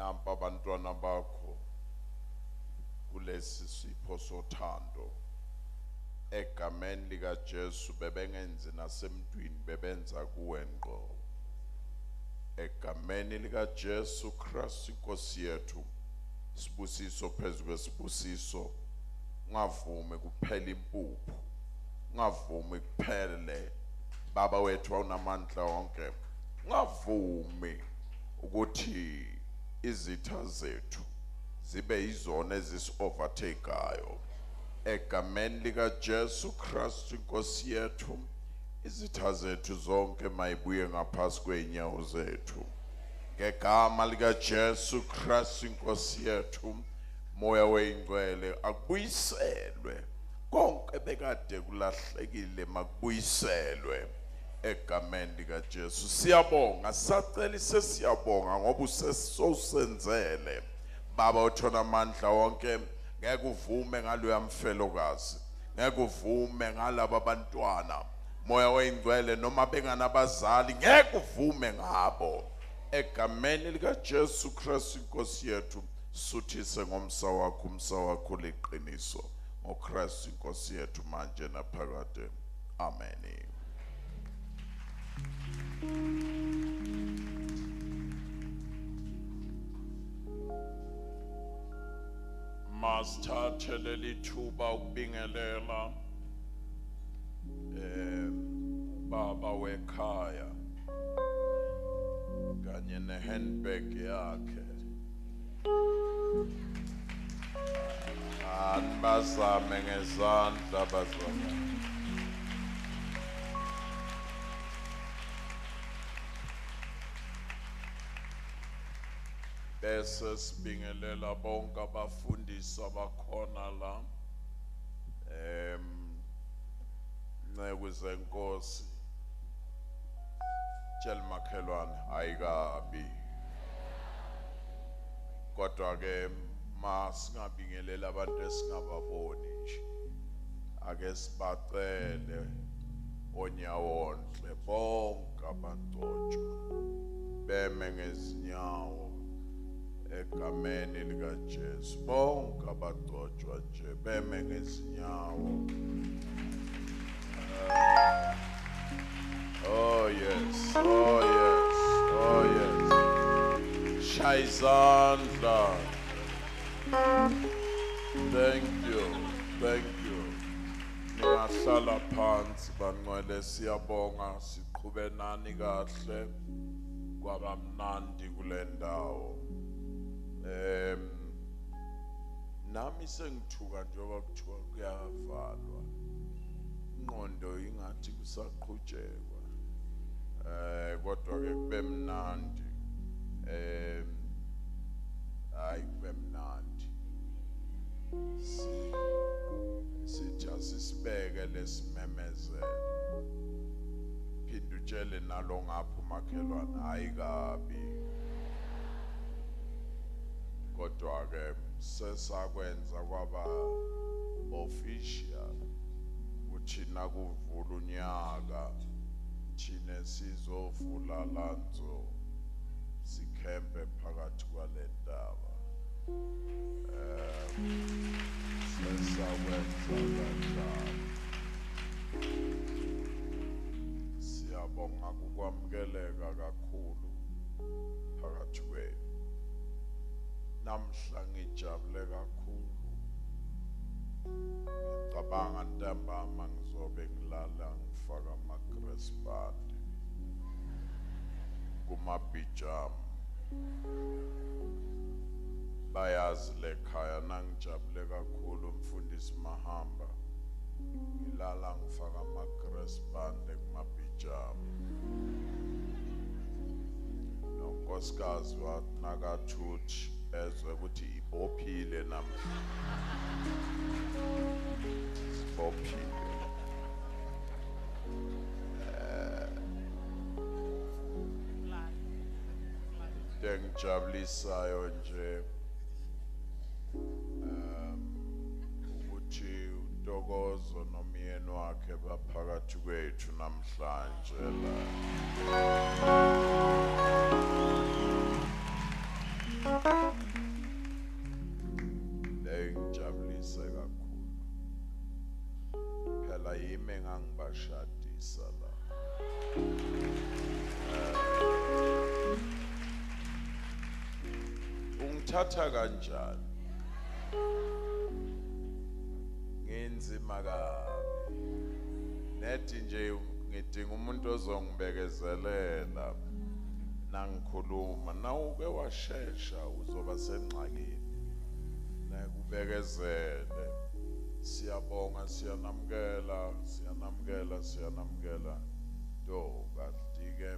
nampa abantwana bakho kulesi sipho sothando egameni lika Jesu bebengenzi nasemntwini bebenza kuwe ngqo egameni lika Jesu Kristu Nkosi yethu sibusiso phezulu kwesibusiso ungavumi kuphela impuphu ungavumi kuphele baba wethu awunamandla wonke ungavumi ukuthi izitha zethu zibe izona ezisi-overtake-ayo egameni lika Jesu Kristu Nkosi yethu izitha zethu zonke mayibuye ngaphasi kweenyawo zethu ngegama lika Jesu Kristu Nkosi yethu moya weingcwele akubuyiselwe konke bekade kulahlekile makubuyiselwe egameni lika Jesu siyabonga sacela sesiyabonga ngoba usesosenzele baba uthona amandla wonke ngeke uvume ngaloya mfelokazi ngeke uvume ngalabo abantwana moya weingcwele noma benganabazali ngeke uvume ngabo egameni lika Jesu Kristu Nkosi yethu suthise ngomsa wakho umsa wakho liqiniso ngoKristu Nkosi yethu manje naphakade amen. Masithathe leli thuba ukubingelela baba wekhaya kanye nehandbag yakhe anibazame ngezandla bazalwane bese sibingelela bonke abafundisi abakhona la nceku zenkosi tshela makhelwane ayikabi kodwa ke masingabingelela abantu esingababoni nje ake sibacele onyawonhle bonke abantotshwa beme ngezinyawo egameni lika Jesu bonke abagcotshwa nje beme ngezinyawo oh yes oh yes oh yes shayizandla thank you ningahlala phansi bangcwele siyabonga siqhube nani kahle kwabamnandi kule ndawo nami sengithuka njengoba kuthiwa kuyavalwa ingqondo ingathi kusaqhutshekwa kodwa ke kube mnandi hayi kube mnandi sithi asisibeke lesimemezelo phinde utshele nalo ngapha umakhelwane hayi kabi kodwa ke sesakwenza kwaba official ukuthi nakuvula unyaka thina sizovula lanzo sikhempe phakathi kwale ndaba sesakwenza kanjalo siyabonga ukwamukeleka kakhulu phakathi kwenu namhla ngijabule kakhulu ngicabanga ntambama ngizobe ngilala ngifaka ama-grassband kumabhijama bayazi lekhaya nangijabule kakhulu mfundisi Mahamba ngilala ngifaka ama-grassband kumabhijama nonkosikazi wathi nakathuthi ezwe ukuthi ibophile namhla sibophile engijabulisayo nje ukuthi uNtokozo nomyeni wakhe baphakathi kwethu namhlanje la Lengijabulise kakhulu. Phela yimi engangibashadisa la. Ungithatha kanjani? Ngenzima kabi. Nethi nje ngidinga umuntu ozongibekezelela nangikhuluma. Nawuke washesha uzoba sengxakini. Nekubekezele. Siyabonga, siyanamukela. Do kahlike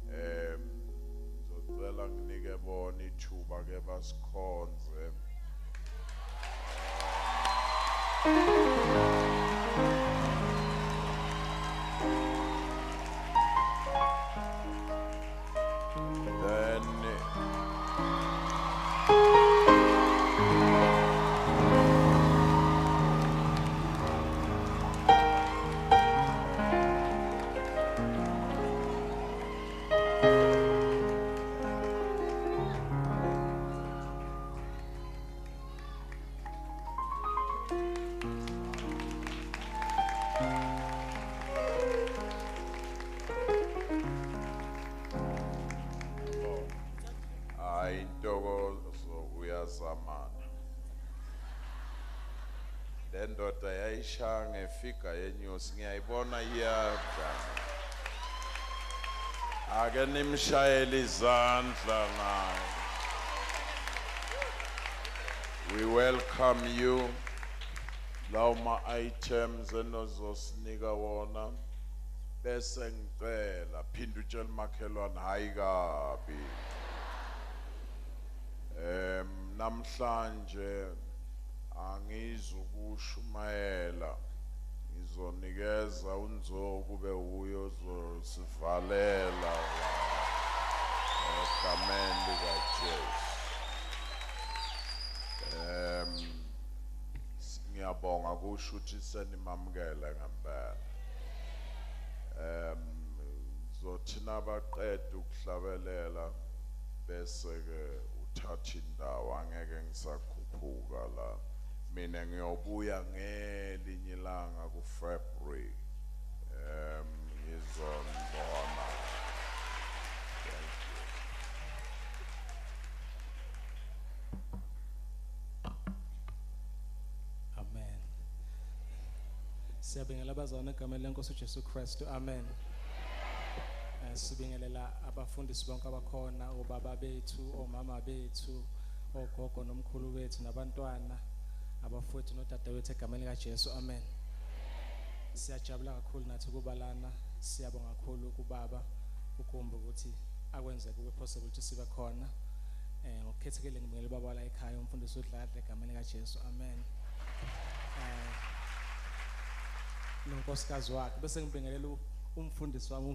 ngizocela nginike bona ithuba ke basikhonze. Intokozo uyazamana. Le ndoda yayishaya ngefika yenyusi ngiyayibona iyada. Ake nimshayele izandla naye. We welcome you. Lawo ma-items enozosinika wona. Bese ngicela phinda utshela umakhelwane hayi kabi. Namhlanje angizukushumayela. Ngizonikeza uNzoku kube uyo ozosivalela egameni likaJesu. Ngiyabonga kusho ukuthi senimamukele ngempela. Zothina abaqeda ukuhlabelela bese ke uthatha indawo angeke ngisakhuphuka la. Mina ngiyobuya ngelinye ilanga kuFebruary. Ngizonibona. Thank you. Amen. Siyabingelela abazalwane egameni leNkosi uJesu Kristu. Amen. Sibingelela abafundisi bonke abakhona, obaba bethu, omama bethu, ogogo nomkhulu wethu nabantwana, abafowethu nodadewethu egameni likaJesu. Amen. Siyajabula kakhulu nathi kuba lana. Siyabonga kakhulu kubaba ukumba ukuthi akwenze kube possible ukuthi sibe khona. Ngokukhethekile ngibingelela baba la ekhaya umfundisi uDladla egameni likaJesu. Amen. Nonkosikazi wakhe bese ngibingelela umfundisi wami